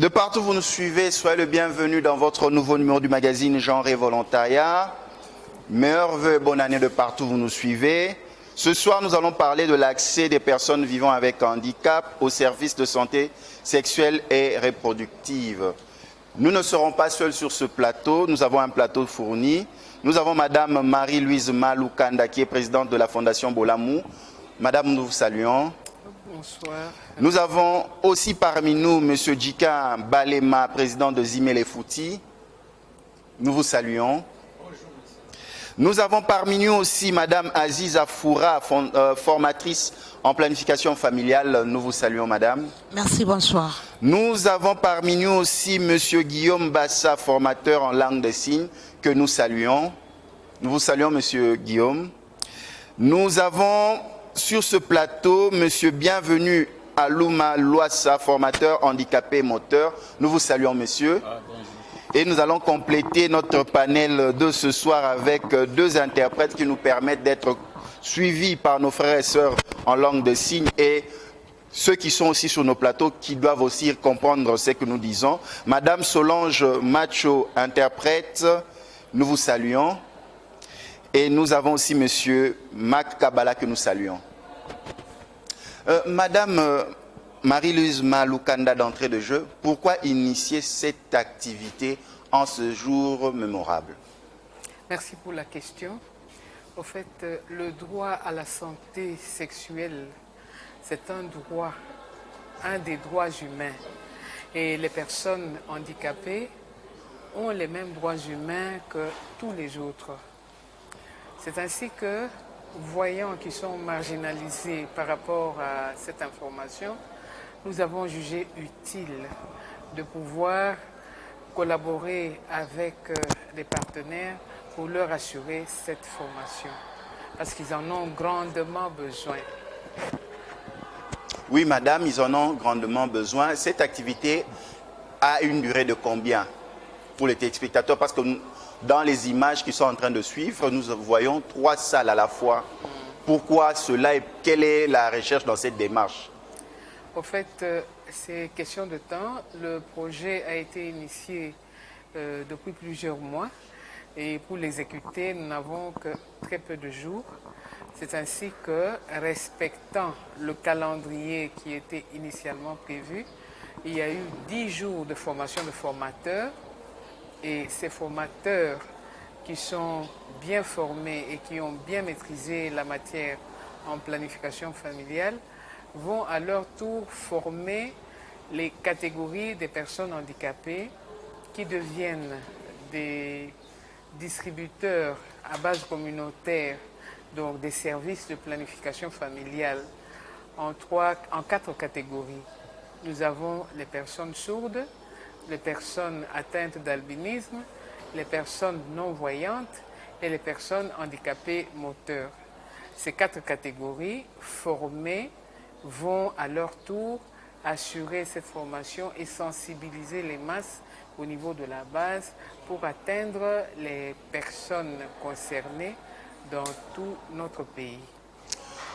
De partout où vous nous suivez, soyez le bienvenu dans votre nouveau numéro du magazine Genre et Volontariat. Meilleurs vœux et bonne année de partout où vous nous suivez. Ce soir, nous allons parler de l'accès des personnes vivant avec handicap aux services de santé sexuelle et reproductive. Nous ne serons pas seuls sur ce plateau, nous avons un plateau fourni. Nous avons Madame Marie-Louise Malukanda qui est présidente de la Fondation Bolamou. Madame, nous vous saluons. Bonsoir. Nous avons aussi parmi nous M. Djika Balema, président de Zimele Fouti. Nous vous saluons. Nous avons parmi nous aussi Madame Aziza Foura, formatrice en planification familiale. Nous vous saluons, Madame. Merci, bonsoir. Nous avons parmi nous aussi Monsieur Guillaume Bassa, formateur en langue des signes, que nous saluons. Nous vous saluons, Monsieur Guillaume. Nous avons sur ce plateau Monsieur Bienvenu Alouma Loissa, formateur handicapé moteur. Nous vous saluons, Monsieur. Et nous allons compléter notre panel de ce soir avec deux interprètes qui nous permettent d'être suivis par nos frères et sœurs en langue de signes et ceux qui sont aussi sur nos plateaux qui doivent aussi comprendre ce que nous disons. Madame Solange Macho, interprète, nous vous saluons. Et nous avons aussi Monsieur Mac Kabala que nous saluons. Madame Marie-Louise Malukanda, d'entrée de jeu, pourquoi initier cette activité en ce jour mémorable? Merci pour la question. Au fait, le droit à la santé sexuelle, c'est un droit, un des droits humains. Et les personnes handicapées ont les mêmes droits humains que tous les autres. C'est ainsi que, voyant qu'ils sont marginalisés par rapport à cette information, nous avons jugé utile de pouvoir collaborer avec des partenaires pour leur assurer cette formation, parce qu'ils en ont grandement besoin. Oui, madame, ils en ont grandement besoin. Cette activité a une durée de combien pour les téléspectateurs? Parce que dans les images qui sont en train de suivre, nous voyons 3 salles à la fois. Pourquoi cela et quelle est la recherche dans cette démarche? Au fait, c'est question de temps. Le projet a été initié depuis plusieurs mois et pour l'exécuter, nous n'avons que très peu de jours. C'est ainsi que, respectant le calendrier qui était initialement prévu, il y a eu 10 jours de formation de formateurs et ces formateurs qui sont bien formés et qui ont bien maîtrisé la matière en planification familiale vont à leur tour former les catégories des personnes handicapées qui deviennent des distributeurs à base communautaire, donc des services de planification familiale en 4 catégories. Nous avons les personnes sourdes, les personnes atteintes d'albinisme, les personnes non-voyantes et les personnes handicapées moteurs. Ces 4 catégories formées vont à leur tour assurer cette formation et sensibiliser les masses au niveau de la base pour atteindre les personnes concernées dans tout notre pays.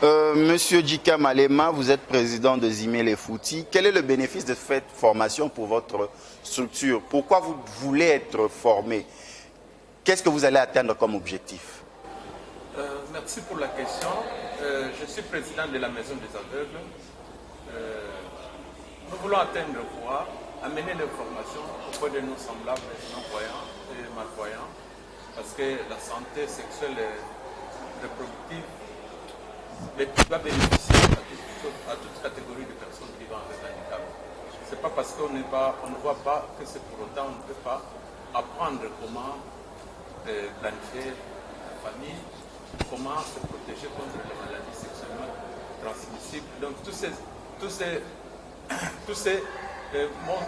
Monsieur Djika Malema, vous êtes président de Zimele Fouti. Quel est le bénéfice de cette formation pour votre structure? Pourquoi vous voulez être formé? Qu'est-ce que vous allez atteindre comme objectif? Merci pour la question. Je suis président de la Maison des Aveugles. Nous voulons atteindre quoi? Amener l'information auprès de nos semblables non-voyants et malvoyants, parce que la santé sexuelle et reproductive doit bénéficier à toute catégorie de personnes vivant avec handicap. Ce n'est pas parce qu'on ne voit pas que c'est pour autant on ne peut pas apprendre comment planifier la famille, comment se protéger contre les maladies sexuellement transmissibles. Donc tous ces mots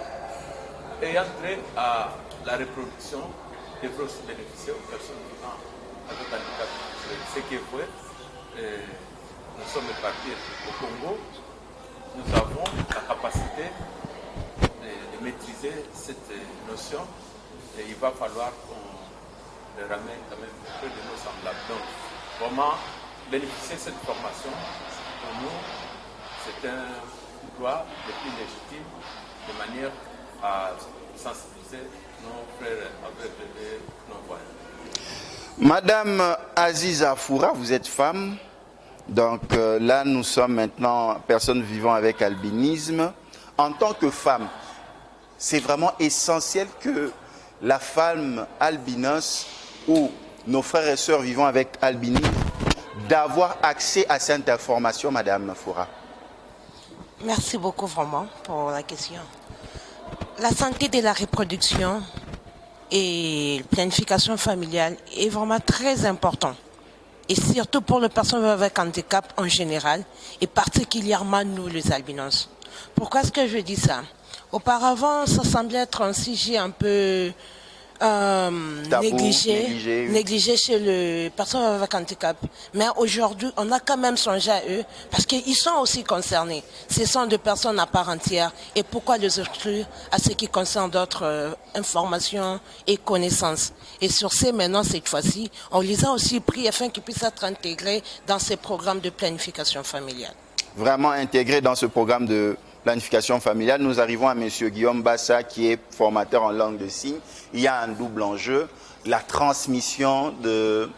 ayant trait à la reproduction devraient aussi bénéficier aux personnes vivant avec handicap. Ce qui est vrai, nous sommes partis au Congo, nous avons la capacité de maîtriser cette notion et il va falloir qu'on le ramène quand même un peu de nos semblables. Donc, comment bénéficier de cette formation? Pour nous, c'est un droit le plus légitime de manière à sensibiliser nos frères aveugles et non-voyants. Madame Aziza Foura, vous êtes femme. Donc là, nous sommes maintenant personnes vivant avec albinisme. En tant que femme, c'est vraiment essentiel que la femme albinos ou nos frères et sœurs vivant avec albinisme d'avoir accès à cette information, Madame Foura. Merci beaucoup vraiment pour la question. La santé de la reproduction et la planification familiale est vraiment très important. Et surtout pour les personnes avec handicap en général, et particulièrement nous les albinos. Pourquoi est-ce que je dis ça? Auparavant, ça semblait être un sujet un peu négligé chez les personnes avec handicap. Mais aujourd'hui, on a quand même songé à eux parce qu'ils sont aussi concernés. Ce sont des personnes à part entière. Et pourquoi les exclure à ce qui concerne d'autres informations et connaissances? Et sur ces, maintenant, cette fois-ci, on les a aussi pris afin qu'ils puissent être intégrés dans ces programmes de planification familiale. Vraiment intégrés dans ce programme de planification familiale, nous arrivons à M. Guillaume Bassa qui est formateur en langue de signes. Il y a un double enjeu, la transmission de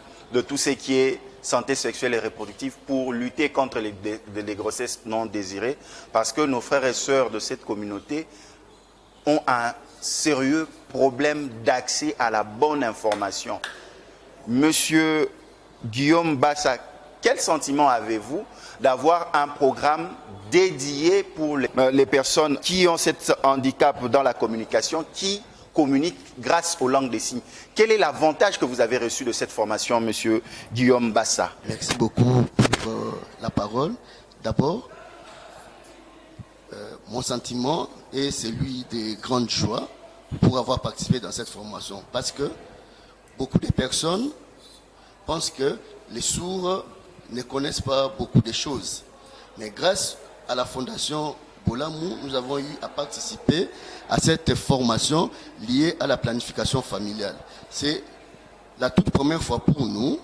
tout ce qui est santé sexuelle et reproductive pour lutter contre les grossesses non désirées, parce que nos frères et sœurs de cette communauté ont un sérieux problème d'accès à la bonne information. Monsieur Guillaume Bassa, quel sentiment avez-vous d'avoir un programme dédié pour les personnes qui ont cet handicap dans la communication, qui communiquent grâce aux langues des signes? Quel est l'avantage que vous avez reçu de cette formation, monsieur Guillaume Bassa? Merci beaucoup pour la parole. D'abord, mon sentiment est celui de grande joie pour avoir participé dans cette formation. Parce que beaucoup de personnes pensent que les sourds ne connaissent pas beaucoup de choses. Mais grâce à la Fondation Bolamou, nous avons eu à participer à cette formation liée à la planification familiale. C'est la toute première fois pour nous.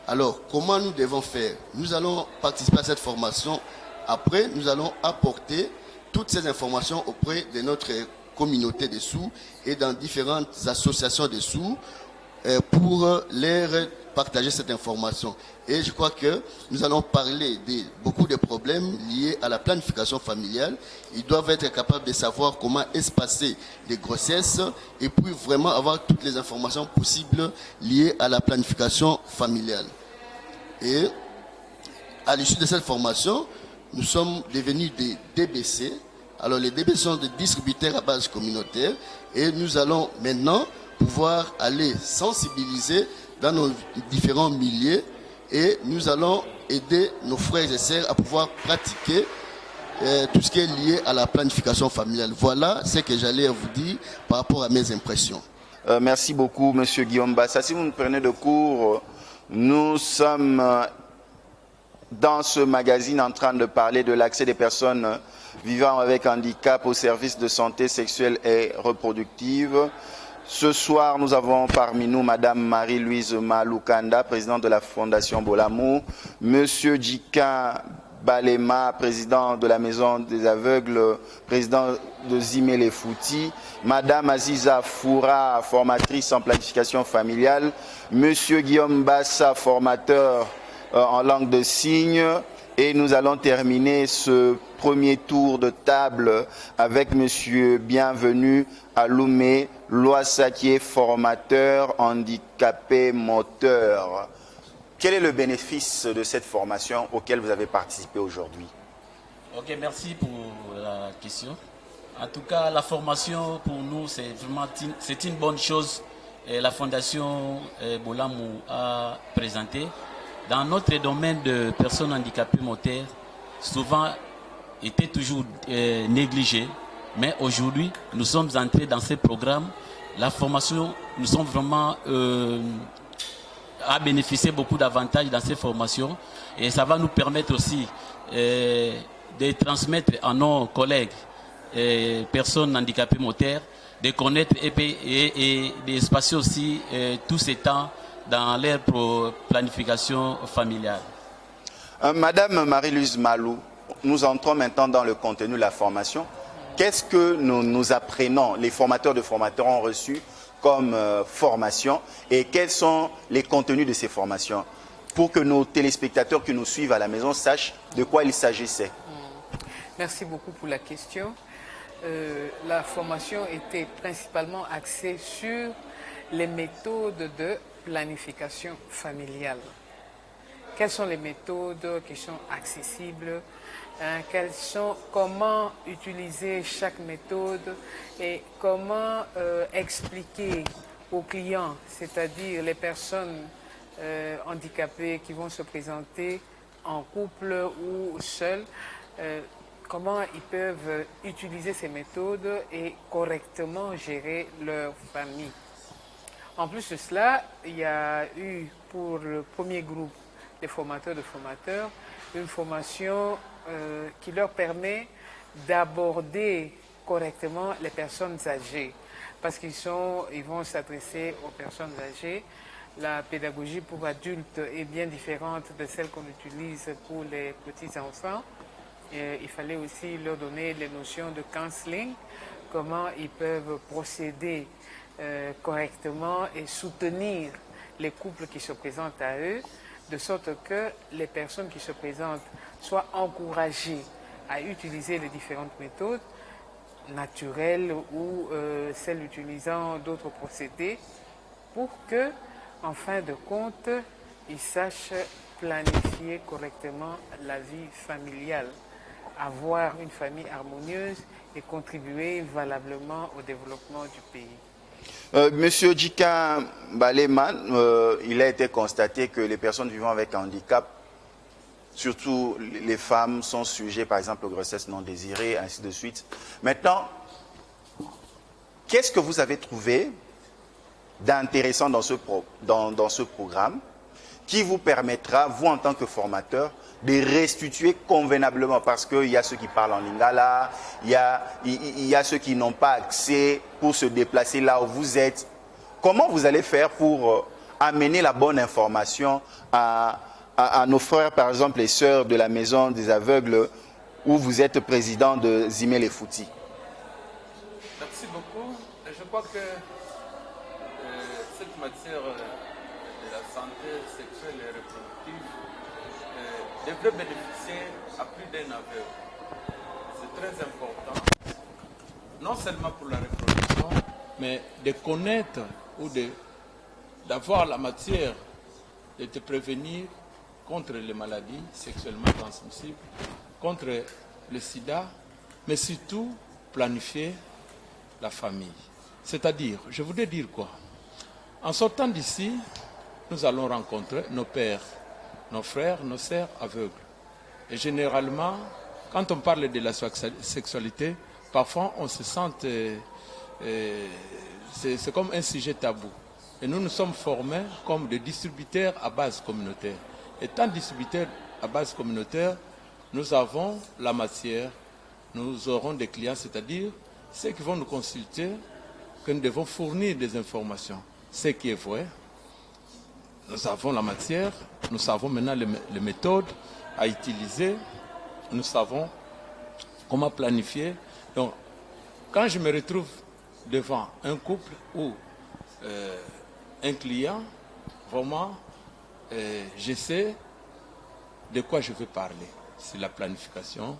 Alors, comment nous devons faire? Nous allons participer à cette formation. Après, nous allons apporter toutes ces informations auprès de notre communauté des sourds et dans différentes associations des sourds pour leur partager cette information. Et je crois que nous allons parler de beaucoup de problèmes liés à la planification familiale. Ils doivent être capables de savoir comment espacer les grossesses et puis vraiment avoir toutes les informations possibles liées à la planification familiale. Et à l'issue de cette formation, nous sommes devenus des DBC. Alors les DBC sont des distributeurs à base communautaire et nous allons maintenant pouvoir aller sensibiliser dans nos différents milieux et nous allons aider nos frères et sœurs à pouvoir pratiquer tout ce qui est lié à la planification familiale. Voilà ce que j'allais vous dire par rapport à mes impressions. Merci beaucoup, monsieur Guillaume Bassa. Si vous nous prenez de cours, nous sommes dans ce magazine en train de parler de l'accès des personnes vivant avec handicap aux services de santé sexuelle et reproductive. Ce soir, nous avons parmi nous Madame Marie-Louise Maloukanda, présidente de la Fondation Bolamou, Monsieur Djika Balema, président de la Maison des Aveugles, président de Zimele Fouti, Madame Aziza Foura, formatrice en planification familiale, Monsieur Guillaume Bassa, formateur en langue de signes, et nous allons terminer ce premier tour de table avec Monsieur Bienvenu Aloumé Loissa, qui est formateur handicapé moteur. Quel est le bénéfice de cette formation auquel vous avez participé aujourd'hui? Ok, merci pour la question. En tout cas, la formation pour nous, c'est vraiment une bonne chose. Et la Fondation Bolamou a présenté. Dans notre domaine de personnes handicapées moteurs, souvent était toujours négligé. Mais aujourd'hui, nous sommes entrés dans ces programmes. La formation, nous sommes vraiment à bénéficier beaucoup d'avantages dans ces formations. Et ça va nous permettre aussi de transmettre à nos collègues personnes handicapées moteurs, de connaître et d'espacer aussi tout ce temps dans leur planification familiale. Madame Marie-Louise Malou, nous entrons maintenant dans le contenu de la formation. qu'est-ce que nous apprenants, les formateurs de formateurs ont reçu comme formation et quels sont les contenus de ces formations pour que nos téléspectateurs qui nous suivent à la maison sachent de quoi il s'agissait. Merci beaucoup pour la question. La formation était principalement axée sur les méthodes de planification familiale. Quelles sont les méthodes qui sont accessibles, comment utiliser chaque méthode et comment expliquer aux clients, c'est-à-dire les personnes handicapées qui vont se présenter en couple ou seuls, comment ils peuvent utiliser ces méthodes et correctement gérer leur famille. En plus de cela, il y a eu pour le premier groupe des formateurs de formateurs une formation qui leur permet d'aborder correctement les personnes âgées parce qu'ils vont s'adresser aux personnes âgées. La pédagogie pour adultes est bien différente de celle qu'on utilise pour les petits-enfants. Il fallait aussi leur donner les notions de counseling, comment ils peuvent procéder correctement et soutenir les couples qui se présentent à eux, de sorte que les personnes qui se présentent soient encouragées à utiliser les différentes méthodes naturelles ou celles utilisant d'autres procédés pour que, en fin de compte, ils sachent planifier correctement la vie familiale, avoir une famille harmonieuse et contribuer valablement au développement du pays. Monsieur Djika Baleman, il a été constaté que les personnes vivant avec un handicap, surtout les femmes, sont sujettes par exemple aux grossesses non désirées, ainsi de suite. Maintenant, qu'est-ce que vous avez trouvé d'intéressant dans ce programme qui vous permettra, vous en tant que formateur, de restituer convenablement, parce qu'il y a ceux qui parlent en lingala, il y a ceux qui n'ont pas accès pour se déplacer là où vous êtes. Comment vous allez faire pour amener la bonne information à nos frères, par exemple, les sœurs de la Maison des Aveugles, où vous êtes président de Zimé les Fouti? Merci beaucoup. Je crois que cette matière de la santé sexuelle et reproductive devrait bénéficier à plus d'un aveugle. C'est très important, non seulement pour la reproduction, mais de connaître ou d'avoir la matière de te prévenir contre les maladies sexuellement transmissibles, contre le sida, mais surtout planifier la famille. C'est-à-dire, je voudrais dire quoi? En sortant d'ici, nous allons rencontrer nos pères, nos frères, nos sœurs aveugles. Et généralement, quand on parle de la sexualité, parfois on se sent... c'est comme un sujet tabou. Et nous sommes formés comme des distributeurs à base communautaire. Étant distributeurs à base communautaire, nous avons la matière, nous aurons des clients, c'est-à-dire ceux qui vont nous consulter, que nous devons fournir des informations. Ce qui est vrai, nous avons la matière, nous savons maintenant les méthodes à utiliser, nous savons comment planifier. Donc, quand je me retrouve devant un couple ou un client, vraiment, je sais de quoi je veux parler. C'est la planification,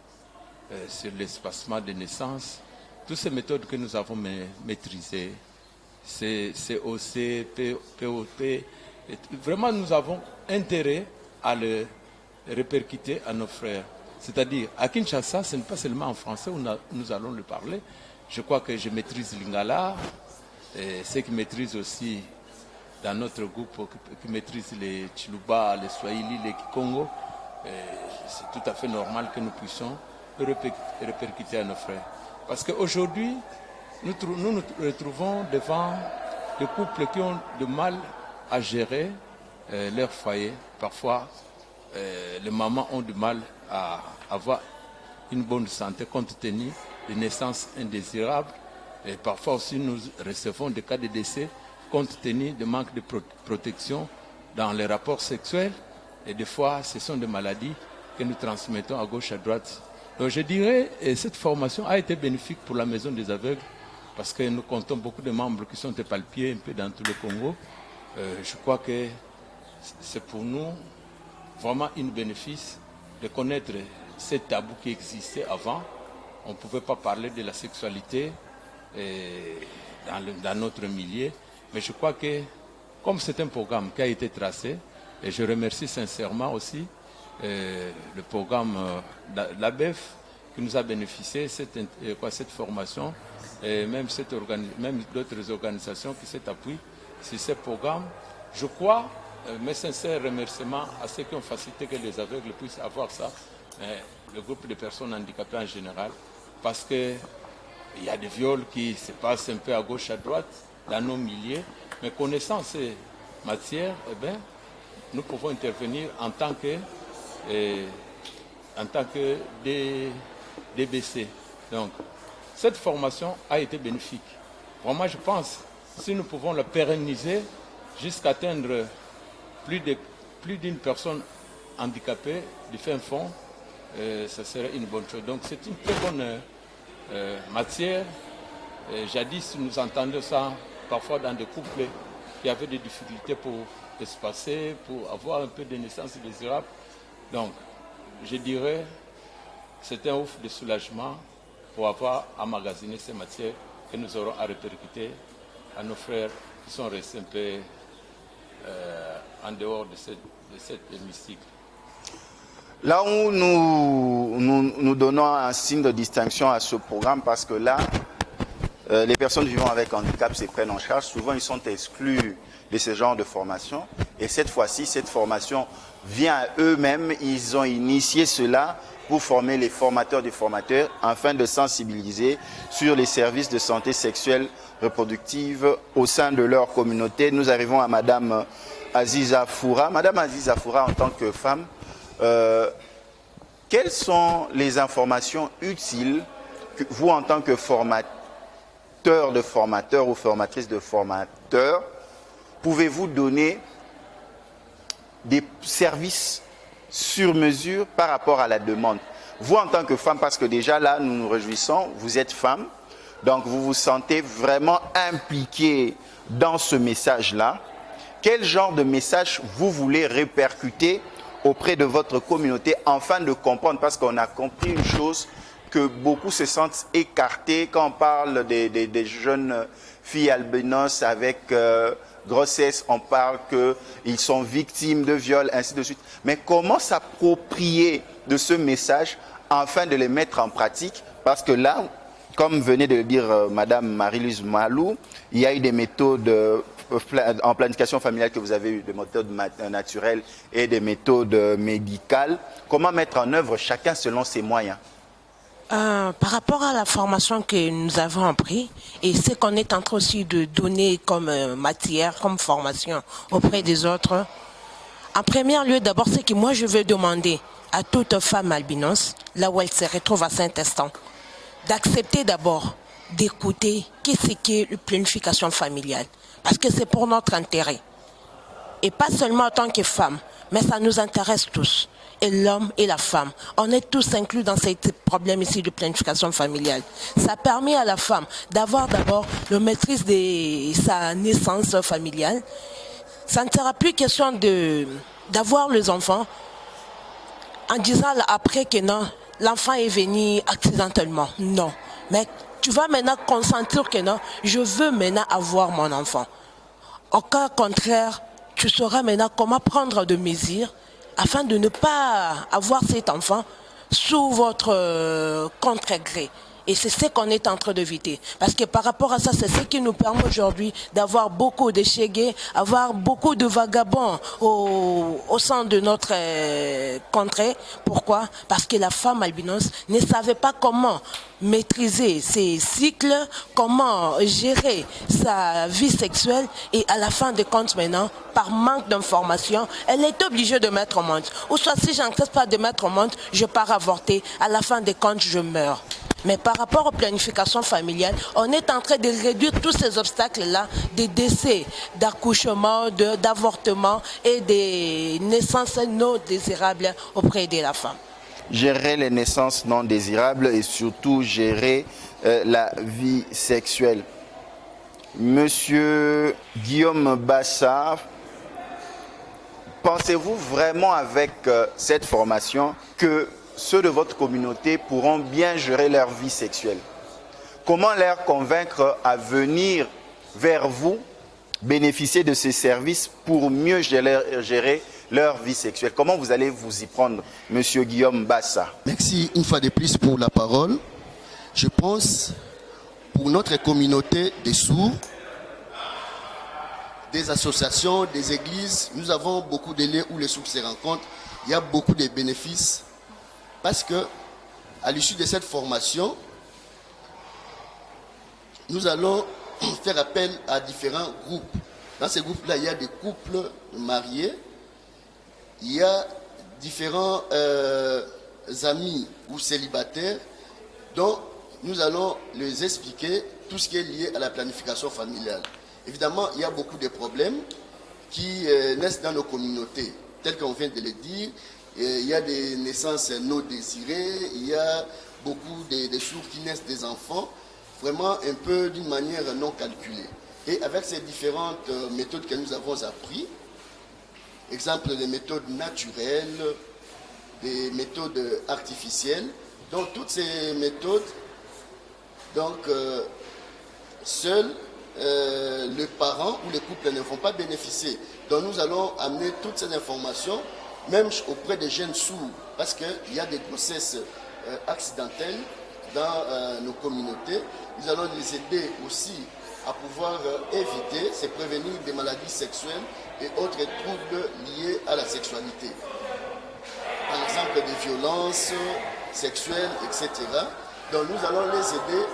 sur l'espacement de naissance, toutes ces méthodes que nous avons maîtrisées, c'est COC, POP. Vraiment, nous avons intérêt à le répercuter à nos frères. C'est-à-dire, à Kinshasa, ce n'est pas seulement en français où nous allons le parler. Je crois que je maîtrise l'Ingala, ceux qui maîtrisent aussi dans notre groupe, qui maîtrisent les Chiluba, les Swahili, les Kikongo. C'est tout à fait normal que nous puissions le répercuter à nos frères. Parce qu'aujourd'hui, nous nous retrouvons devant des couples qui ont du mal à gérer leur foyer. Parfois, les mamans ont du mal à avoir une bonne santé compte tenu des naissances indésirables. Et parfois aussi, nous recevons des cas de décès compte tenu du manque de protection dans les rapports sexuels. Et des fois, ce sont des maladies que nous transmettons à gauche, à droite Donc je dirais que cette formation a été bénéfique pour la Maison des aveugles parce que nous comptons beaucoup de membres qui sont épalpiés un peu dans tout le Congo. Je crois que c'est pour nous vraiment un bénéfice de connaître ces tabous qui existaient avant. On ne pouvait pas parler de la sexualité dans notre milieu. Mais je crois que comme c'est un programme qui a été tracé, et je remercie sincèrement aussi le programme l'ABEF qui nous a bénéficié cette formation et même d'autres organisations qui s'appuient sur ces programmes. Je crois, mes sincères remerciements à ceux qui ont facilité que les aveugles puissent avoir ça, le groupe de personnes handicapées en général, parce qu'il y a des viols qui se passent un peu à gauche, à droite, dans nos milieux, mais connaissant ces matières, nous pouvons intervenir en tant que DBC. Donc, cette formation a été bénéfique. Vraiment, je pense, si nous pouvons la pérenniser jusqu'à atteindre plus d'une personne handicapée du fin fond, ça serait une bonne chose. Donc, c'est une très bonne matière. Jadis, nous entendions ça parfois dans des couples qui avaient des difficultés pour espacer, pour avoir un peu de naissance désirable. Donc, je dirais, c'est un ouf de soulagement pour avoir emmagasiné ces matières que nous aurons à répercuter à nos frères qui sont restés un peu en dehors de cet hémicycle. Là où nous donnons un signe de distinction à ce programme, parce que là, les personnes vivant avec handicap se prennent en charge. Souvent, ils sont exclus de ce genre de formation. Et cette fois-ci, cette formation vient à eux-mêmes. Ils ont initié cela pour former les formateurs des formateurs afin de sensibiliser sur les services de santé sexuelle reproductive au sein de leur communauté. Nous arrivons à Madame Aziza Foura. Madame Aziza Foura, en tant que femme, quelles sont les informations utiles que vous, en tant que formateur de formateurs ou formatrice de formateurs, pouvez-vous donner des services sur mesure par rapport à la demande? Vous, en tant que femme, parce que déjà là, nous nous réjouissons, vous êtes femme, donc vous vous sentez vraiment impliquée dans ce message-là. Quel genre de message vous voulez répercuter auprès de votre communauté afin de comprendre, parce qu'on a compris une chose, que beaucoup se sentent écartés quand on parle des jeunes filles albinos avec grossesse, on parle qu'ils sont victimes de viols, ainsi de suite. Mais comment s'approprier de ce message afin de les mettre en pratique? Parce que là, comme venait de le dire Madame Marie-Lise Malou, il y a eu des méthodes en planification familiale que vous avez eu, des méthodes naturelles et des méthodes médicales. Comment mettre en œuvre chacun selon ses moyens? Par rapport à la formation que nous avons appris et ce qu'on est en train aussi de donner comme matière, comme formation auprès des autres, en premier lieu, d'abord, c'est que moi, je veux demander à toute femme albinos, là où elle se retrouve à Saint-Instant, d'accepter d'abord d'écouter qu'est-ce qu'est la planification familiale, parce que c'est pour notre intérêt. Et pas seulement en tant que femme, mais ça nous intéresse tous. Et l'homme et la femme, on est tous inclus dans ces problèmes ici de planification familiale. Ça permet à la femme d'avoir d'abord la maîtrise de sa naissance familiale. Ça ne sera plus question d'avoir les enfants en disant après que non, l'enfant est venu accidentellement. Non. Mais tu vas maintenant consentir que non, je veux maintenant avoir mon enfant. Au cas contraire, tu sauras maintenant comment prendre de mesures afin de ne pas avoir cet enfant sous votre contre-gré. Et c'est ce qu'on est en train d'éviter. Parce que par rapport à ça, c'est ce qui nous permet aujourd'hui d'avoir beaucoup de chégués, avoir beaucoup de vagabonds au sein de notre contrée. Pourquoi? Parce que la femme albinos ne savait pas comment maîtriser ses cycles, comment gérer sa vie sexuelle, et à la fin de compte maintenant, par manque d'information, elle est obligée de mettre au monde. Ou soit si je n'accepte pas de mettre au monde, je pars avorter, à la fin de compte, je meurs. Mais par rapport aux planifications familiales, on est en train de réduire tous ces obstacles-là, des décès, d'accouchement, d'avortement et des naissances non désirables auprès de la femme. gérer les naissances non désirables et surtout gérer la vie sexuelle. Monsieur Guillaume Bassa, pensez-vous vraiment avec cette formation que ceux de votre communauté pourront bien gérer leur vie sexuelle? Comment leur convaincre à venir vers vous, bénéficier de ces services pour mieux gérer leur vie sexuelle? Comment vous allez vous y prendre, Monsieur Guillaume Bassa? Merci une fois de plus pour la parole. Je pense, pour notre communauté des sourds, des associations, des églises, nous avons beaucoup de lieux où les sourds se rencontrent. Il y a beaucoup de bénéfices parce que, à l'issue de cette formation, nous allons faire appel à différents groupes. Dans ces groupes-là, il y a des couples mariés, il y a différents amis ou célibataires dont nous allons les expliquer tout ce qui est lié à la planification familiale. Évidemment, il y a beaucoup de problèmes qui naissent dans nos communautés, tels qu'on vient de le dire. Il y a des naissances non désirées, il y a beaucoup de sourds qui naissent des enfants, vraiment un peu d'une manière non calculée. Et avec ces différentes méthodes que nous avons apprises, exemple des méthodes naturelles, des méthodes artificielles, donc toutes ces méthodes, donc seuls les parents ou les couples ne vont pas bénéficier. Donc nous allons amener toutes ces informations, même auprès des jeunes sourds, parce qu'il y a des grossesses accidentelles dans nos communautés. Nous allons les aider aussi à pouvoir éviter, se prévenir des maladies sexuelles et autres troubles liés à la sexualité. Par exemple, des violences sexuelles, etc. Donc nous allons les aider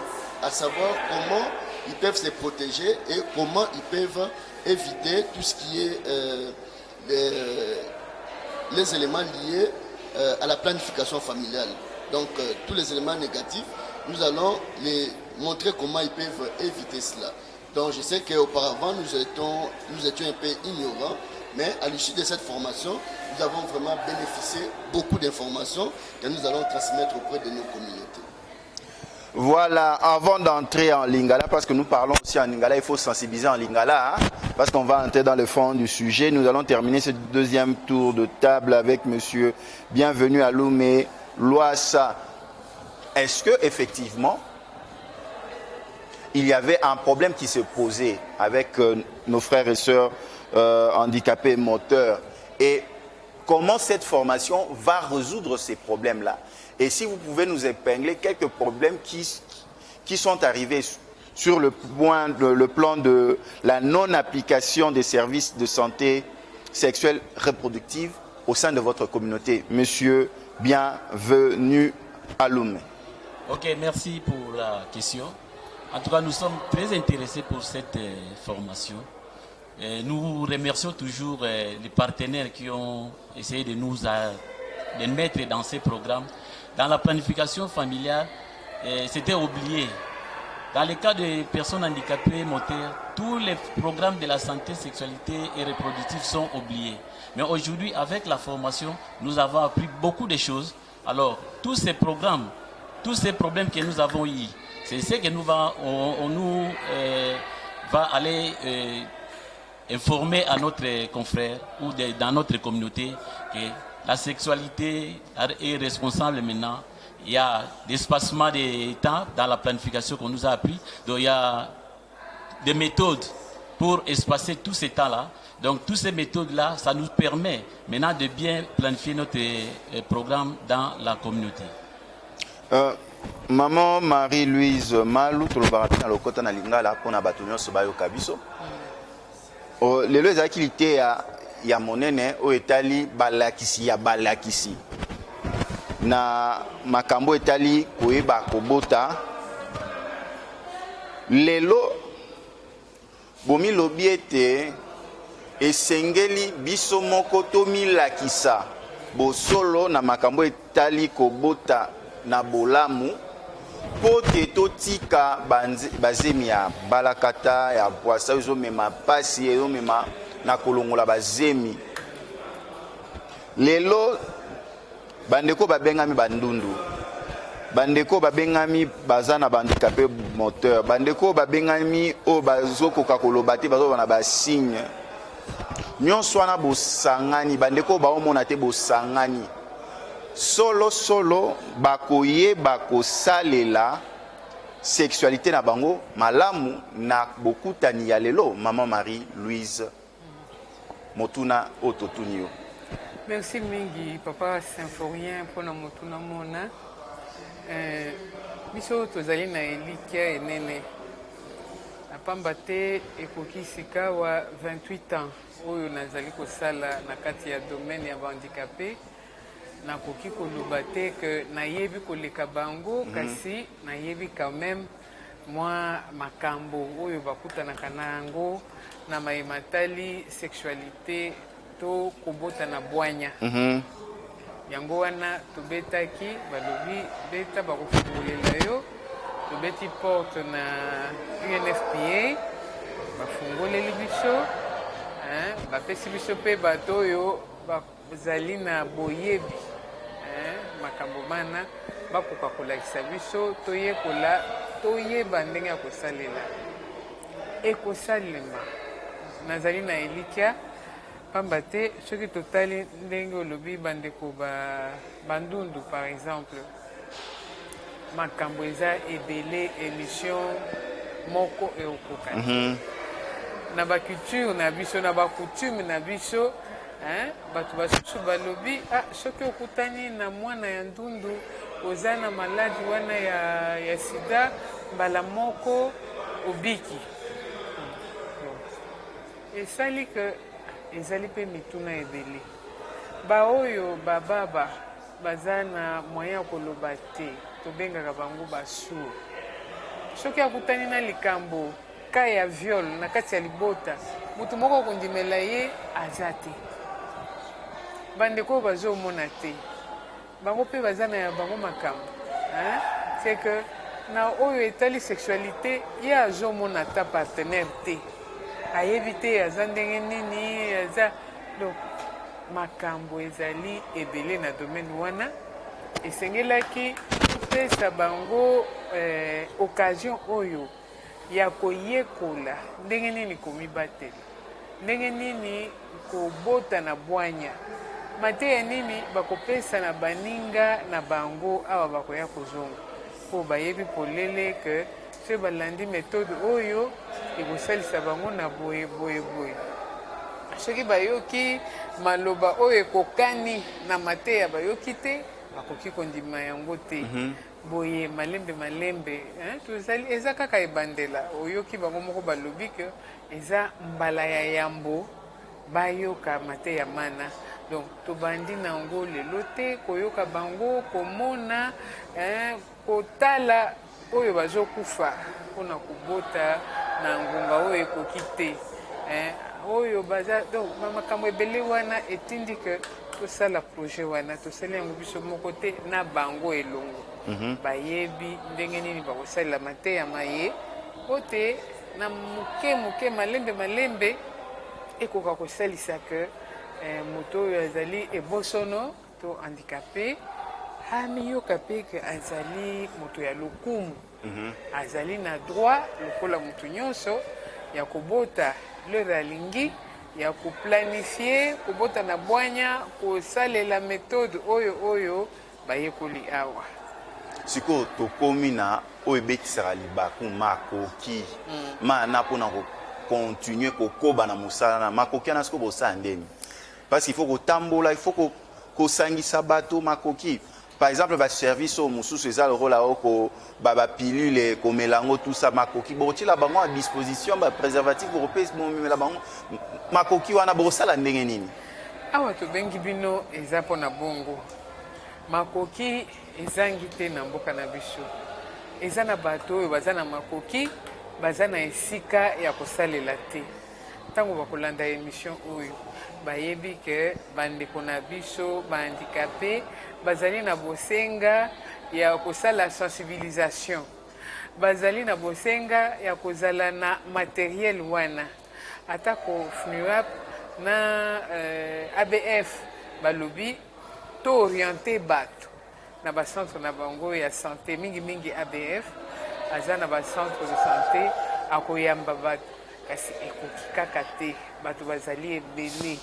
à savoir comment ils peuvent se protéger et comment ils peuvent éviter tout ce qui est les éléments liés à la planification familiale. Donc tous les éléments négatifs, nous allons les montrer comment ils peuvent éviter cela. Donc je sais qu'auparavant nous étions un peu ignorants, mais à l'issue de cette formation, nous avons vraiment bénéficié beaucoup d'informations que nous allons transmettre auprès de nos communautés. Voilà, avant d'entrer en Lingala, parce que nous parlons aussi en Lingala, il faut sensibiliser en Lingala, hein, parce qu'on va entrer dans le fond du sujet. Nous allons terminer ce deuxième tour de table avec monsieur Bienvenu Aloumé Loassa. Est-ce que effectivement il y avait un problème qui se posait avec nos frères et sœurs handicapés moteurs, et comment cette formation va résoudre ces problèmes-là? Et si vous pouvez nous épingler quelques problèmes qui sont arrivés sur le plan de la non-application des services de santé sexuelle reproductive au sein de votre communauté, monsieur Bienvenu Aloumé. Ok, merci pour la question. En tout cas, nous sommes très intéressés pour cette formation. Nous remercions toujours les partenaires qui ont essayé de nous mettre dans ces programmes. Dans la planification familiale, c'était oublié. Dans le cas des personnes handicapées moteurs, tous les programmes de la santé, sexualité et reproductive sont oubliés. Mais aujourd'hui, avec la formation, nous avons appris beaucoup de choses. Alors, tous ces programmes, tous ces problèmes que nous avons eus, c'est ce que nous va aller informer à notre confrère ou dans notre communauté que la sexualité est responsable maintenant. Il y a d'espacement de temps dans la planification qu'on nous a appris. Donc il y a des méthodes pour espacer tous ces temps-là. Donc toutes ces méthodes-là, ça nous permet maintenant de bien planifier notre programme dans la communauté. Maman Marie-Louise Malou, tout le barabé dans le côté de Lingala pour n'abattre ce bail au Kabiso. Les deux activités ya monene o etali balakisi ya balakisi na makambo etali koyeba kobota lelo bomi lobi ete esengeli biso moko tomilakisa bosolo na makambo etali kobota na bolamu po te totika bazemi ya balakata ya poasa ezomema pasi ezomema na kolongola bazemi lelo bandeko babengami bandundu, bandeko babengami bazana bandicapé moteur, bandeko babengami o bazokoka koloba te bazobana ba signe nyonso wana bosangani, bandeko baomona te bosangani solo bakoyeba kosalela sexualité na bango malamu na bokutani ya lelo. Maman Marie-Louise Motuna Ototunio. Merci mingi papa Symphorien mpona motuna mona. Biso tozali na elikia enene apamba te ekoki sika wa 28 ans oyo nazali kosala na kati ya domaine ya bandicapé. Nakoki koloba te ke nayebi koleka bango kasi nayebi quand même mwa makambo oyo bakutanaka na yango na mayematali sexualité to kobota na bwanya. Yango wana tobetaki balobi beta bakofungolela yo, tobeti porte na UNFPA bafungoleli biso, bapesi biso mpe bato oyo bazali na boyebi makambo mana bakoka kolakisa biso toyeba ndenge ya kosalela ekosalema. Nazali na elikia pamba te soki totali ndenge olobi bandeko bandundu par exemple, makambo eza ebele, émission moko eokoka na baculture na biso na bacoutume na biso. Bato basusu balobi soki okutani na mwana ya ndundu oza na maladi wana ya sida mbala moko obiki. Esali ke ezali mpe mituna ebele baoyo bababa baza na moyen ya koloba te, tobengaka bango basur. Soki akutani na likambo ka ya viol na kati ya libota, mutu moko akondimela ye aza te, bandeko bazomona te, bango mpe baza na ya bango makambo. C'est que na oyo etali sexualité ye azomona ta partenaire te, ayebi te aza ndenge nini aza. Donc makambo ezali ebele na domaine wana, esengelaki pesa bango occasion oyo ya koyekola ndenge nini komibatela, ndenge nini kobota na bwanya, mateya nini bakopesa na baninga na bango awa bakoya kozonga po bayebi polele ke so balandi méthode oyo ekosalisa bango na boye. Soki bayoki maloba oyo ekokani na mateya bayoki te, bakoki kondima yango te. Boye malembe tozali eza kaka ebandela oyoki bango moko balobi ke eza mbala ya yambo bayoka mateya mana. Donc tobandi nango lelo te koyoka bango komona kotala oyo bazokufa mpona kobota na ngonga oyo ekoki te oyo baza. Donc makambo ebele wana etindi ke tosala projet wana tosali yango biso moko te na bango elongo. Bayebi ndenge nini bakosalela mateya maye po te na moke malembe ekoka kosalisa ke moto oyo azali ebosono to handicapé amiyoka mpe ke azali moto ya lokumu, azali na droit lokola moto nyonso ya kobota lere alingi, ya koplanifie kobota na bwanya, kosalela méthode oyo bayekoli awa. Siko tokomi na oyo ebetisaka libaku makoki mana mpona kokontinue kokoba na mosala na makoki ana siko bosala ndeni, parce qu'il faut kotambola, il faut kosangisa bato makoki. Par exemple baservice oyo mosusu eza lokola oko bapilule komelango tout ça makoki bokotila bango à disposition, bapréservatif bokopesi bomemela bango makoki wana bokosala ndenge nini? Awa tobengi bino eza mpona bongo. Makoki ezangi te na mboka na biso, eza na bato oyo baza na makoki baza na esika ya kosalela te. Ntango bakolanda émission oyo bayebi ke bandeko na biso bahandicapé bazali na bosenga ya kosala sensibilisation, bazali na bosenga ya kozala na matériel wana atako FNUAP na ABF balobi to orienté bato na ba centre na bango ya santé mingi ABF aza na ba centre de santé akoyamba bato kasi ekoki kaka te bato bazali ebele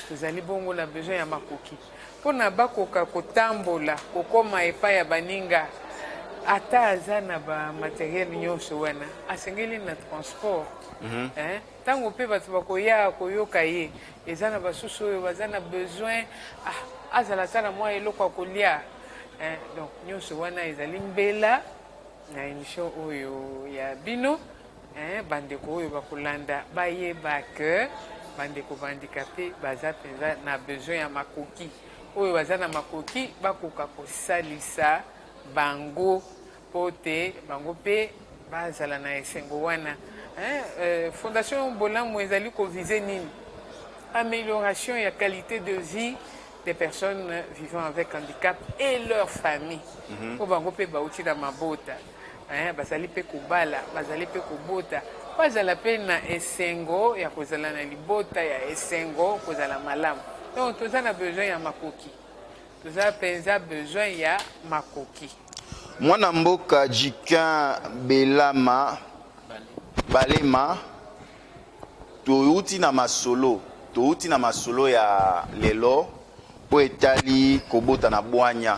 tozali bongo na besoin ya makoki mpona bakoka kotambola kokoma epai ya baninga ata aza na bamateriel nyonso wana asengeli na transport ntango mpe bato bakoya koyoka ye eza na basusu oyo baza na besoin azala ata na mwa eloko ya kolia donc nyonso wana ezali mbela na émission oyo ya bino bandeko oyo bakolanda bayeba ke bandeko bandikape baza mpenza na besoin ya makoki oyo baza na makoki bakoka kosalisa bango po te bango mpe bazala na esengo wana Fondation Bolamu ezali kovize nini amélioration ya qualité de vie des personnes vivant avec handicap et leurs familles po bango mpe bauti na mabota bazali mpe kobala bazali mpe kobota bazala mpe na esengo ya kozala na libota ya esengo kozala malamu donc toza na besoin ya makoki toza mpenza besoin ya makoki mwana mboka Jikin Balema touti na masolo ya lelo po etali kobota na bwanya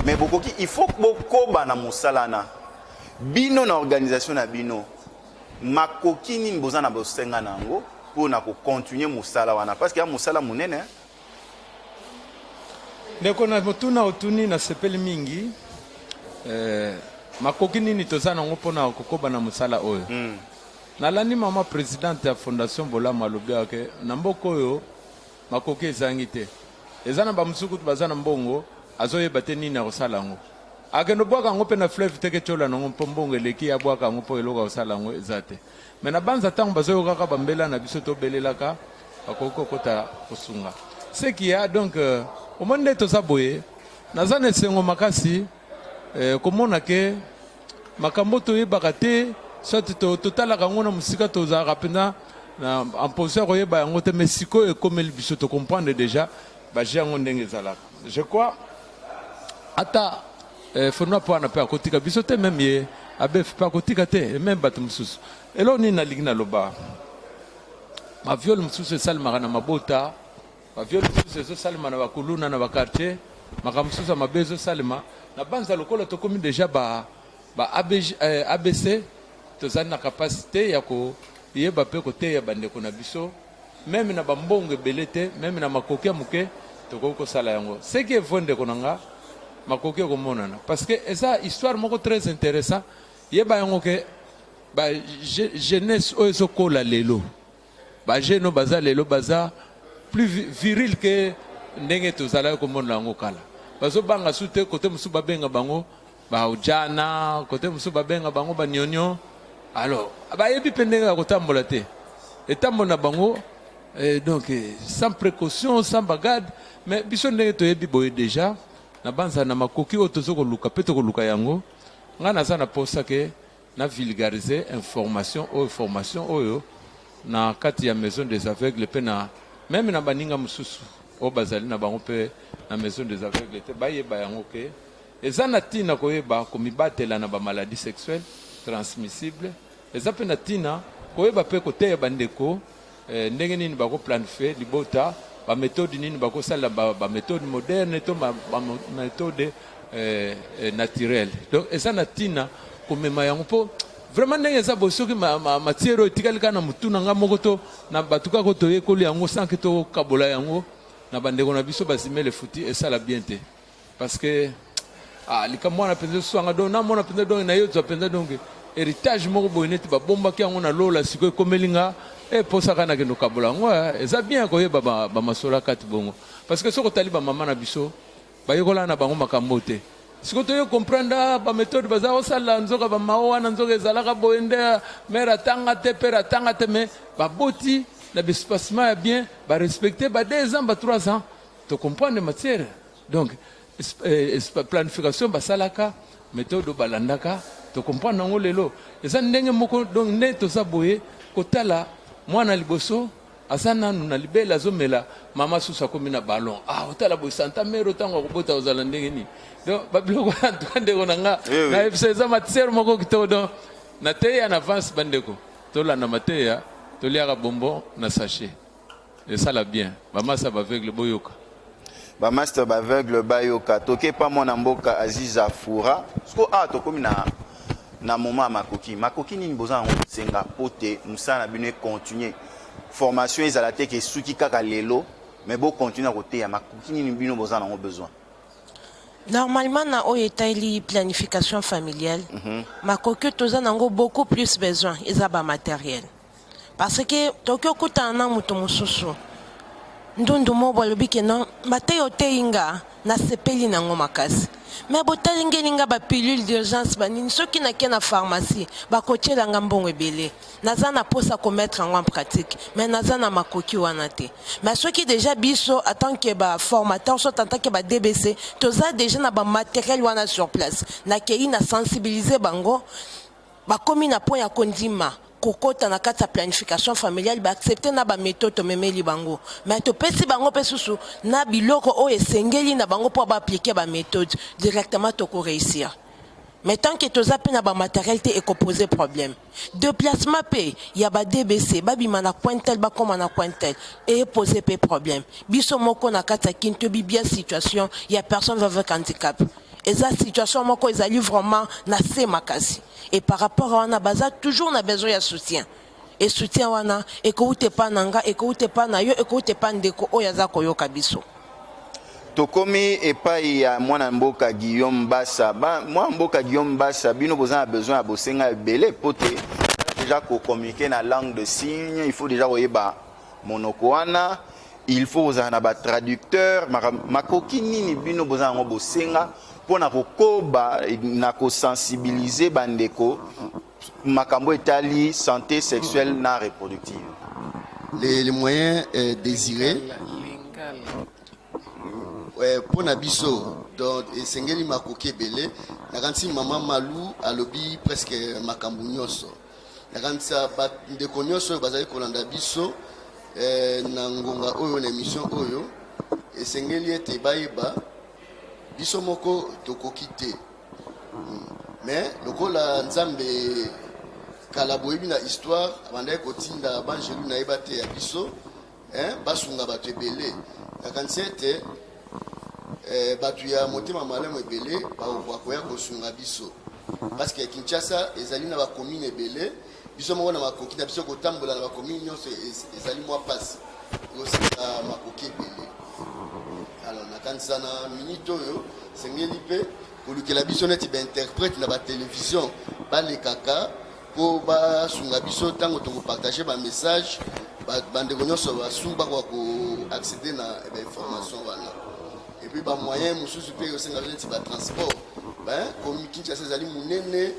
mais bokoki il faut bokoba na musalana bino na organisation na bino makoki nini boza na bosenga nango po na ko continuer musala wana parce que ya musala munene ndeko na motuna otuni na sepeli mingi makoki nini toza nango mpona kokoba na musala oyo nalandi mama présidente ya Fondation Bolamu alobi ake na mboka oyo makoki ezangi te eza na bamusukutu baza na mbongo azoyeba te nini akosala yango akende bwaka yango mpe na fleuve teke tiola nango mpo mbongo eleki ya bwaka yango mpo eloko kosala yango eza te me na banza ntango bazoyokaka bambela na biso tobelelaka bakoki kokota kosunga seki ya donc omoni nde toza boye naza na esengo makasi komona ke makambo toyebaka te soki totalaka yango na mosika tozalaka mpenza en position ya koyeba yango te mais sikoyo ekomeli biso tocomprendre déjà baje yango ndenge ezalaka je crois ata fonwa mpo wana mpe akotika biso te meme ye abef mpe akotika te meme bato mosusu eloko nini nalingi naloba baviole mosusu esalemaka na mabota baviole mosusu ezosalema na bakuluna na bakartier makambo mosusu ya mabe ezosalema na banza lokola tokomi déjà ABC tozali na kapasité ya koyeba mpe koteya bandeko na biso meme na bambongo ebele te meme na makoki ya moke tokoki kosala yango seki evo ndeko na nga makoki ekomonana parce que eza histoire moko très intéressant yeba yango ke jeunesse oyo ezokola lelo bajeune oyo baza lelo baza plus viril ke ndenge tozalaki komona yango kala bazobanga su te kote mosusu babenga bango baujana kote mosusu babenga bango banyonyo alors bayebi mpe ndenge ya kotambola te etambola na bango donc sans précaution sans bagade mais biso ndenge toyebi boye déjà na banza na makoki oyo tozokoluka mpe tokoluka yango ngai naza na posa ke na vulgariser formation oyo na kati ya maison des aveugles mpe na meme na baninga mosusu oyo bazali na bango mpe na maison des aveugles te bayeba yango ke eza na ntina koyeba komibatela na bamaladi sexuelle transmissible eza mpe na ntina koyeba mpe koteya bandeko ndenge nini bakoplanifie libota baméthode nini bakosalela baméthode moderne to baméthode naturelle donc eza na ntina komema yango mpo vraiment ndenge eza boye soki matière oyo etikali kaka na motu na nga moko to na bato kaka toyekoli yango sanke tokabola yango na bandeko na biso basimele futi esala bien te parce que likambo wana mpenza eswanga donc namona mpenza donc na yo zwa mpenza donc héritage moko boye neti babombaki yango na lola sikoyo ekomeli nga eposaka nakende kokabola yango eza bien koyeba bamasolo kati bongo parce que soki otali bamama na biso bayekola na bango makambo te sikoyo toye comprendre baméthode baza kosala nzoka bamao wana nzoka ezalaka boye nde mere atanga te pere atanga te mais baboti na bespacement ya bien barespecte ba 2 ans ba 3 ans tocomprendre matière donc planification basalaka méthode balandaka tocomprendre yango lelo eza ndenge moko donc nde toza boye kotala mwana liboso asa nanu na libela azomela mama susu akomi na ballon otala boye santa mare otango akobota ozala ndenge nini donc babiloko wana tuka ndeko na nga na yebisa eza matisere moko kitoko donc na teya na avance bandeko tolanda mateya toliaka bonbon na sachet esala bien bamasa baveugle boyoka bamaster baveugle bayoka toke pa mwana mboka Aziza Fura sko tokomi na moment makoki nini boza yango senga pote musala na bino continuer formation ezala te ke suki kaka lelo mais bo continuer côté ya makoki nini bino boza nango besoin. Normalement, na oyo planification familiale, makoki toza nango beaucoup plus besoin ezaba matériel. Parce que tokyo kutana mutu mususu ndundu mo balobi ke non mateyo teinga na sepeli nango makasi. Mais botali ngelinga ba pilule d'urgence banini soki na ke na pharmacie bakotiela ngambongo ebele naza na posa ko mettre en pratique mais naza na makoki wana te mais soki déjà biso en tant que ba formateur soit en tant que ba DBC toza déjà na ba matériel wana sur place na kei na sensibiliser bango bakomi na point ya kondima kokota na kati ya planification familiale ba accepter na ba méthode to memeli bango mais to pesi bango pesusu na biloko o esengeli na bango pour ba appliquer ba méthode directement to ko réussir mais tant que toza pe na ba matériel te e poser problème déplacement pe ya ba DBC ba bima na pointel ba koma na pointel et poser pe problème biso moko na kati ya kinto bi bien situation ya personne avec handicap et ça situation moko ezali vraiment na se makasi et par rapport à wana baza toujours na besoin de soutien et soutien wana et ko ute pa nanga et ko ute pa na yo et ko ute pa ndeko oyaza koyoka biso tokomi epai ya mwana mboka Guillaume Bassa mwana mboka Guillaume Bassa bino boza na besoin ya bosenga ebele pote déjà ko communiquer na langue de signe il faut déjà oyeba monoko wana il faut ozala na ba traducteur makoki nini bino boza nango bosenga pona kokoba na ko sensibiliser bandeko makambo etali santé sexuelle na reproductive. Les moyens désirés pour Nabiso donc esengeli makoki belé na kanti maman Malou alobi presque makambo nyonso na kanti ba ndeko nyonso bazali kolanda biso na ngonga oyo na émission oyo esengeli ete bayeba biso moko tokoki te mais lokola nzambe kala boyebi na histoire abandaki kotinda banjelu na yeba te ya biso basunga bato ebele nakanisi ete bato ya motema malamu ebele bakoya kosunga biso parce que Kinshasa ezali na bacommune ebele biso moko na makoki na biso kotambola na bacommune nyonso ezali mwa pasi ekosika makoki ebele. Alors nakanisa na minute oyo sengeli mpe kolukela biso neti bainterprète na batelevizio balekaka mpo basunga biso ntango tokopartage bamessage bandeko nyonso basungu bakoka koaccéder na bainformation wana epuis bamoyen mosusu mpe osenga neti batransport komi Kinshasa ezali monene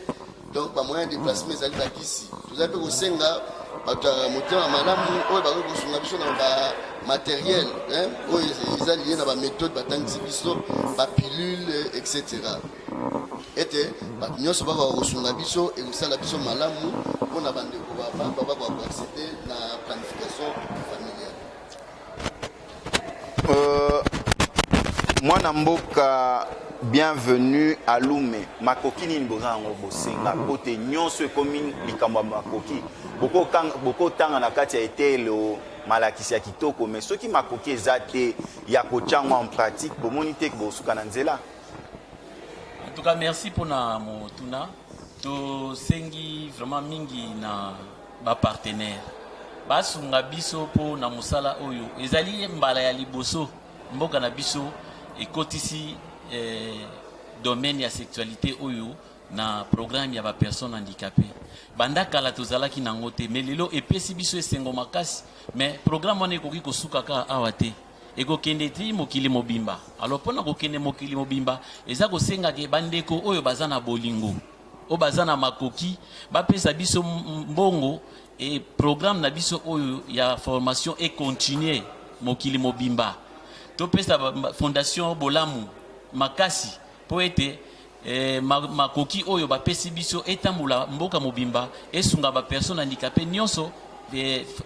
donc bamoyen de déplacement ezali bakisi tozali mpe kosenga bato ya motema malamu oyo bakoki kosunga biso na bamatériel oyo eza lié na baméthode batangisi biso bapilule etc ete bato nyonso bakoka kosunga biso ekosala biso malamu mpona bandeko bakoka koaccéder na planification familiale. Mwana mboka bienvenue à Lume makoki nini boza yango bosenga pote nyonso ekomi likambo ya makoki boko tanga na kati ya etelo malakisi ya kitoko mais soki makoki eza te ya kotyango en pratique bomoni te bosuka na nzela. En tout cas merci pour na motuna to sengi vraiment mingi na ba partenaire basunga biso po na musala oyo ezali mbala ya liboso mboka na biso ekotisi domaine ya sexualité oyo na programme ya ba personnes handicapées banda kala tozalaki nango te mais lelo epesi biso esengo makasi mais programme wana ekoki kosuka ka awa te ekokende ti mokili mobimba. Alors pona kokende mokili mobimba eza kosenga ke bandeko oyo baza na bolingo o baza na makoki bapesa biso mbongo et programme na biso oyo ya formation et continuer mokili mobimba to pesa fondation Bolamu makasi po ete makoki oyo bapesi biso etambola mboka mobimba esunga ba personne handicapé nyonso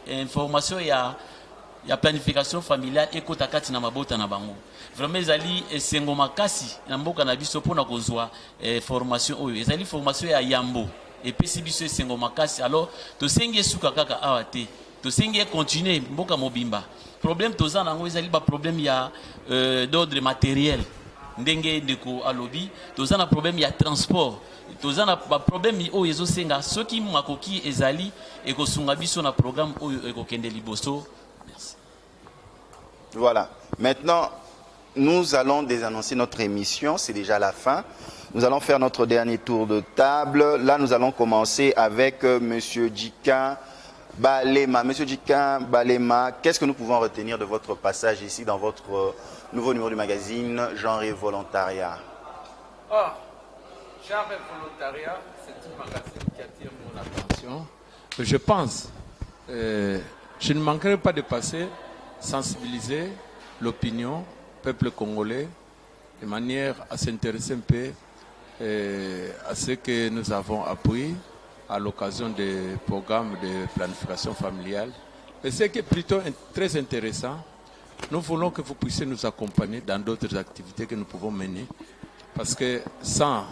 information ya planification familiale ekota kati na mabota na bango. Vraiment ezali esengo makasi na mboka na biso pona kozwa formation oyo. Ezali formation ya yambo epesi biso esengo makasi. Alors tosengi esuka kaka awa te. Tosengi continuer mboka mobimba. Problème toza nango ezali ba problème ya d'ordre matériel. Ndenge ndeko alobi toza na problème ya transport. Toza na ba problème oyo ezosenga soki makoki ezali ekosunga biso na programme oyo ekokende liboso. Voilà. Maintenant, nous allons désannoncer notre émission. C'est déjà la fin. Nous allons faire notre dernier tour de table. Là, nous allons commencer avec Monsieur Djika Balema. Monsieur Djika Balema, qu'est-ce que nous pouvons retenir de votre passage ici dans votre nouveau numéro du magazine Genre et Volontariat? Genre et Volontariat, c'est un magazine qui attire mon attention. Je pense, je ne manquerai pas de passer sensibiliser l'opinion, peuple congolais, de manière à s'intéresser un peu à ce que nous avons appris à l'occasion des programmes de planification familiale. Et ce qui est plutôt très intéressant, nous voulons que vous puissiez nous accompagner dans d'autres activités que nous pouvons mener, parce que sans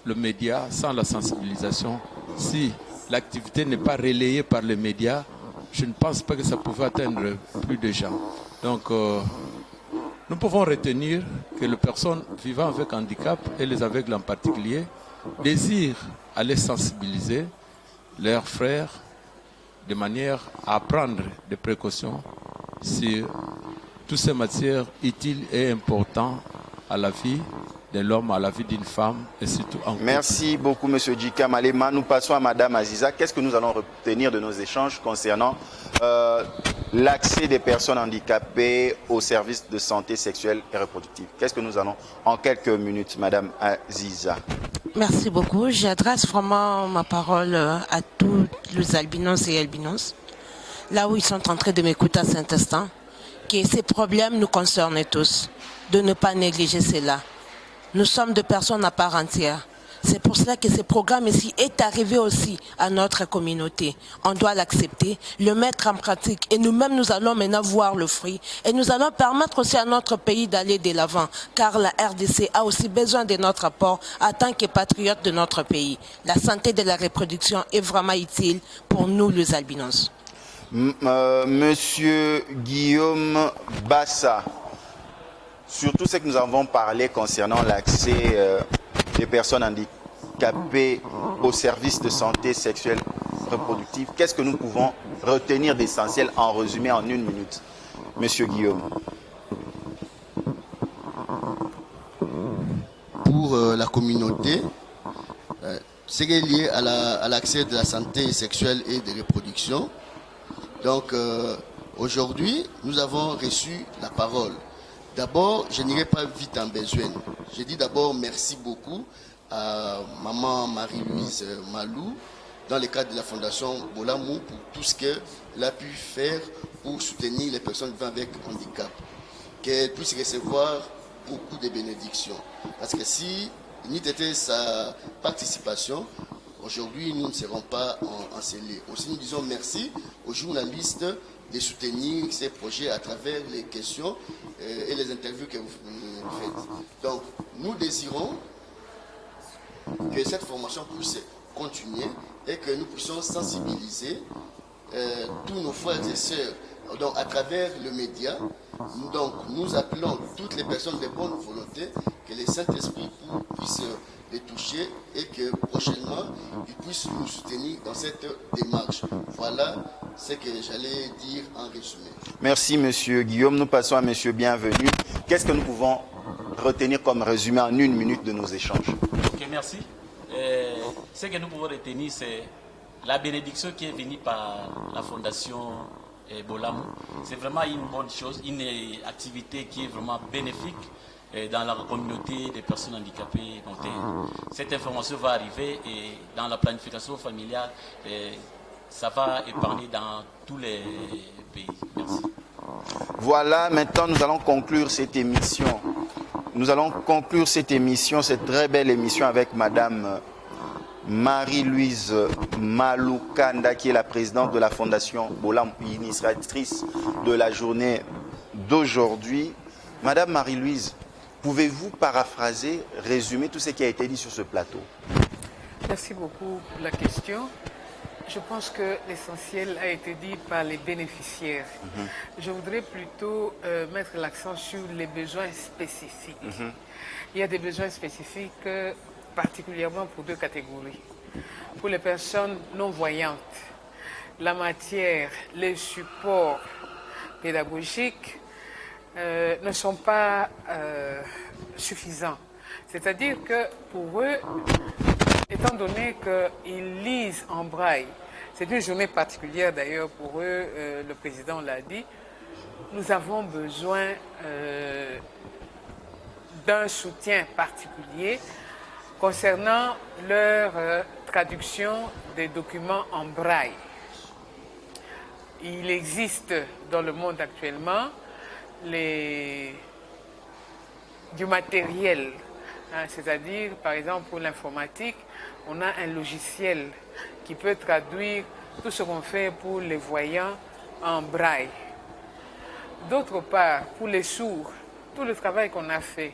le média, sans la sensibilisation, si l'activité n'est pas relayée par les médias, je ne pense pas que ça pouvait atteindre plus de gens. Donc, nous pouvons retenir que les personnes vivant avec handicap et les aveugles en particulier désirent aller sensibiliser leurs frères de manière à prendre des précautions sur toutes ces matières utiles et importantes à la vie de l'homme, à la vie d'une femme et surtout en couple. Merci beaucoup, Monsieur Djika Malema. Nous passons à Madame Aziza. Qu'est-ce que nous allons retenir de nos échanges concernant l'accès des personnes handicapées aux services de santé sexuelle et reproductive? Qu'est-ce que nous allons en quelques minutes, Madame Aziza? Merci beaucoup. J'adresse vraiment ma parole à tous les albinos et albinos, là où ils sont en train de m'écouter à cet instant, que ces problèmes nous concernent tous, de ne pas négliger cela. Nous sommes des personnes à part entière. C'est pour cela que ce programme ici est arrivé aussi à notre communauté. On doit l'accepter, le mettre en pratique et nous-mêmes nous allons maintenant voir le fruit et nous allons permettre aussi à notre pays d'aller de l'avant car la RDC a aussi besoin de notre apport en tant que patriote de notre pays. La santé de la reproduction est vraiment utile pour nous les albinos. Monsieur Guillaume Bassa, sur tout ce que nous avons parlé concernant l'accès des personnes handicapées aux services de santé sexuelle reproductive, qu'est-ce que nous pouvons retenir d'essentiel en résumé en une minute? Monsieur Guillaume. Pour la communauté, ce qui est lié à l'accès de la santé sexuelle et de reproduction. Donc aujourd'hui, nous avons reçu la parole. D'abord, je n'irai pas vite en besoin. Je dis d'abord merci beaucoup à maman Marie-Louise Malou dans le cadre de la fondation Bolamou pour tout ce qu'elle a pu faire pour soutenir les personnes vivant avec handicap. Qu'elle puisse recevoir beaucoup de bénédictions. Parce que si n'eût été sa participation, aujourd'hui nous ne serons pas encelés. Aussi nous disons merci aux journalistes de soutenir ces projets à travers les questions et les interviews que vous faites. Donc, nous désirons que cette formation puisse continuer et que nous puissions sensibiliser tous nos frères et sœurs donc, à travers le média. Donc, nous appelons toutes les personnes de bonne volonté que le Saint-Esprit puisse les toucher et que prochainement, ils puissent nous soutenir dans cette démarche. Voilà ce que j'allais dire en résumé. Merci, Monsieur Guillaume. Nous passons à Monsieur Bienvenu. Qu'est-ce que nous pouvons retenir comme résumé en une minute de nos échanges? Ok, merci. Ce que nous pouvons retenir, c'est la bénédiction qui est venue par la fondation Bolamou. C'est vraiment une bonne chose, une activité qui est vraiment bénéfique dans la communauté des personnes handicapées. Cette information va arriver et dans la planification familiale, ça va épargner dans tous les pays. Merci. Voilà, maintenant nous allons conclure cette émission. Nous allons conclure cette émission, cette très belle émission avec Madame Marie-Louise Maloukanda, qui est la présidente de la Fondation Bolam, initiatrice de la journée d'aujourd'hui. Madame Marie-Louise, pouvez-vous paraphraser, résumer tout ce qui a été dit sur ce plateau? Merci beaucoup pour la question. Je pense que l'essentiel a été dit par les bénéficiaires. Je voudrais plutôt mettre l'accent sur les besoins spécifiques. Il y a des besoins spécifiques particulièrement pour deux catégories. Pour les personnes non-voyantes, la matière, les supports pédagogiques ne sont pas suffisants. C'est-à-dire que pour eux, étant donné qu'ils lisent en braille, c'est une journée particulière d'ailleurs pour eux, le président l'a dit, nous avons besoin d'un soutien particulier concernant leur traduction des documents en braille. Il existe dans le monde actuellement du matériel, c'est-à-dire par exemple pour l'informatique, on a un logiciel qui peut traduire tout ce qu'on fait pour les voyants en braille. D'autre part, pour les sourds, tout le travail qu'on a fait,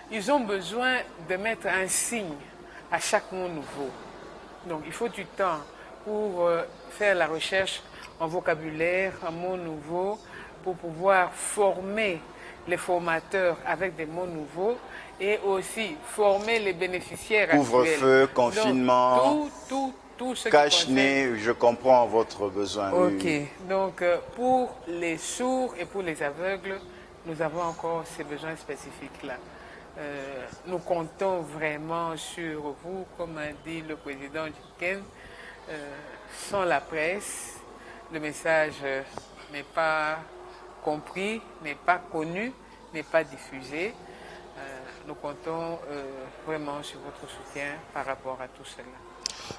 ils ont besoin de mettre un signe à chaque mot nouveau. Donc il faut du temps pour faire la recherche en vocabulaire, en mots nouveaux, pour pouvoir former les formateurs avec des mots nouveaux et aussi former les bénéficiaires actuels. Couvre-feu, confinement, tout ce cache-nez, je comprends votre besoin. Ok, Oui. donc pour les sourds et pour les aveugles, nous avons encore ces besoins spécifiques-là. Nous comptons vraiment sur vous, comme a dit le président Jiken. Sans la presse, le message n'est pas compris, n'est pas connu, n'est pas diffusé. Nous comptons vraiment sur votre soutien par rapport à tout cela.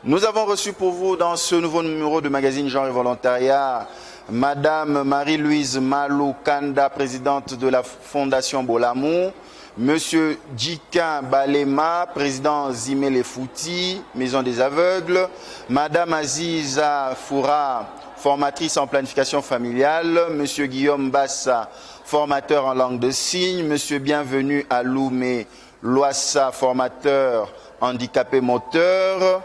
Nous avons reçu pour vous dans ce nouveau numéro de magazine Genre et Volontariat Madame Marie-Louise Maloukanda, présidente de la Fondation Bolamou, Monsieur Djikin Balema, président Zimele Fouti, Maison des Aveugles, Madame Aziza Foura, formatrice en planification familiale, Monsieur Guillaume Bassa, formateur en langue de signes, Monsieur Bienvenu Aloumé Loissa, formateur handicapé moteur.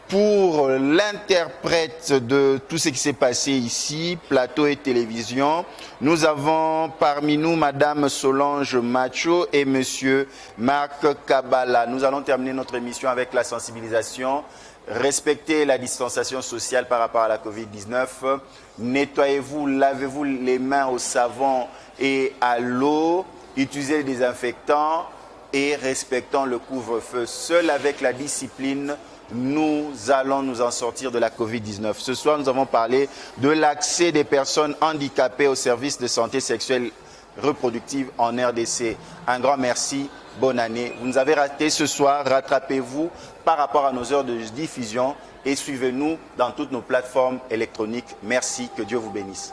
Pour l'interprète de tout ce qui s'est passé ici, plateau et télévision, nous avons parmi nous Madame Solange Macho et Monsieur Marc Kabala. Nous allons terminer notre émission avec la sensibilisation. Respectez la distanciation sociale par rapport à la Covid-19. Nettoyez-vous, lavez-vous les mains au savon et à l'eau. Utilisez les désinfectants et respectons le couvre-feu. Seul avec la discipline, nous allons nous en sortir de la Covid-19. Ce soir, nous avons parlé de l'accès des personnes handicapées aux services de santé sexuelle reproductive en RDC. Un grand merci, bonne année. Vous nous avez raté ce soir, rattrapez-vous par rapport à nos heures de diffusion et suivez-nous dans toutes nos plateformes électroniques. Merci, que Dieu vous bénisse.